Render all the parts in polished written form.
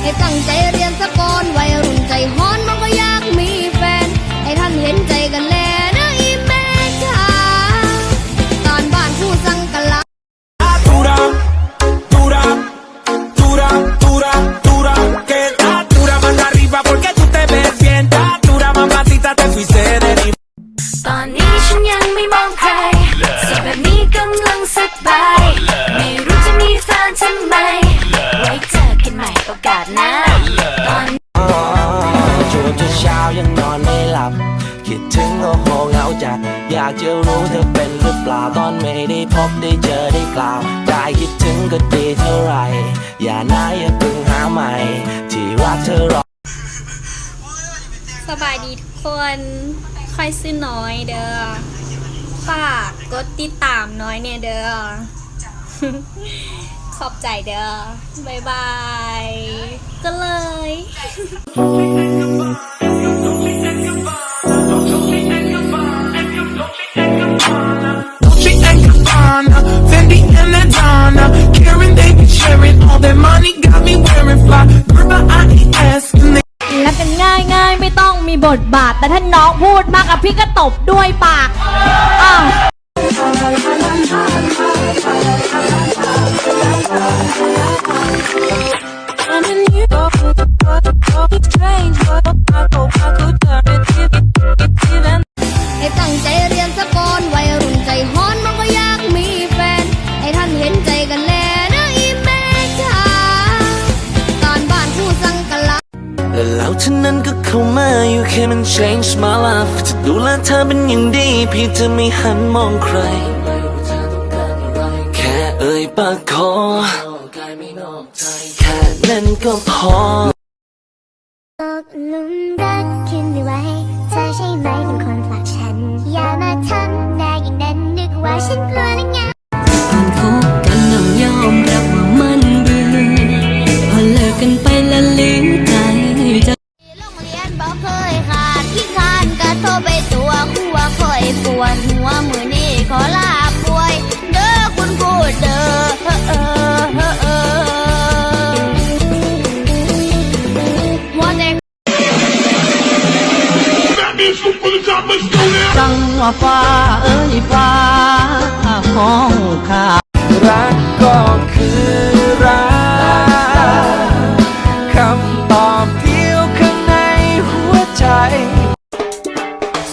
ให้ตั้งใจเรียนสะก่อนวัยรุ่นใจฮ้อนมันก็อยากมีแฟนให้ท่านเห็นใจกันแน่นะอีแม่จ๋าตอนบ้านผู้สั่งกันละตอนนี้ฉันยังไม่มองใครสวยแบบนี้กำลังสบายไม่รู้จะมีแฟนทำไมไว้เจอกันใหม่โอกาสหน้าตอนจนเช้ายังนอนไม่หลับคิดถึงโอ้โหเหงาจัดอยากจะรู้เธอเป็นหรือเปล่าตอนไม่ได้พบได้เจอได้กล่าวได้คิดถึงก็ดีเท่าไรอย่านะอย่าเพิ่งหาใหม่ที่รักเธอรอสบายดีทุกคนค่อยซื้อน้อยเด้อฝากกดติดตามน้อยเนี่ยเด้อ ขอบใจเด้อบ๊ายบายก็เลย Dolce and Gabbana, Fendi and Adana, Karen they be sharing all their money, got me wearing fly. Girl, but I ain't asking. และกันง่ายๆไม่ต้องมีบทบาทแต่ถ้าน้องพูดมากอะพี่ก็ตบด้วยปากให้ตั้งใจเรียนสะก่อนวัยรุ่นใจฮ้อนมันก็อยากมีแฟนให้ท่านเห็นใจกันแน่นะอีแม่จ๋าตอนบ้านผู้สั่งกันละแล้วเท่านั้นก็เข้ามาอยู่แค่มัน change my life จะดูแลเธอเป็นอย่างดีพี่จะไม่หันมองใครแค่เอ่ยปากขอแค่นั้นก็พอตกหลุมรักขึ้นไม่ไหวเธอใช่ไหมเป็นคนผลักฉันอย่ามาทำหน้าอย่างนั้นนึกว่าฉันกลัวหรือไงคบกันต้องยอมรับว่ามันเบื่อพอเลิกกันไปละลืมใจจะโรงเรียนบ่เคยขาดที่คานก็โทรไปตัวครัวคอยปวดหัวมือนี้ขอลาป่วยเด้อคุณครูเด้อหัวใจจังว่าฟ้าเอ้ยฟ้าของข้ารักก็คือรักคำตอบเดียวข้างในหัวใจ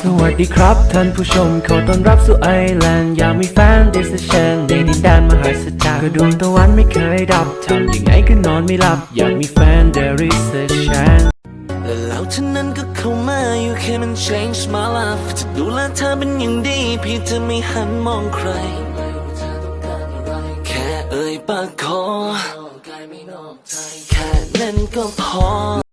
สวัสดีครับท่านผู้ชมขอต้อนรับสู่ไอแลนด์อยากมีแฟนเดซเชนในดินแดนมหัศจรรย์ก็ดวงตะวันไม่เคยดับทำยังไงก็นอนไม่หลับอยากมีแฟนเดซเชนแล้วเท่านั้นก็เข้ามาอยู่แค่มัน change my life จะดูแลเธอเป็นอย่างดีพี่จะไม่หันมองใครแค่เอ่ยปากขอแค่นั้นก็พอ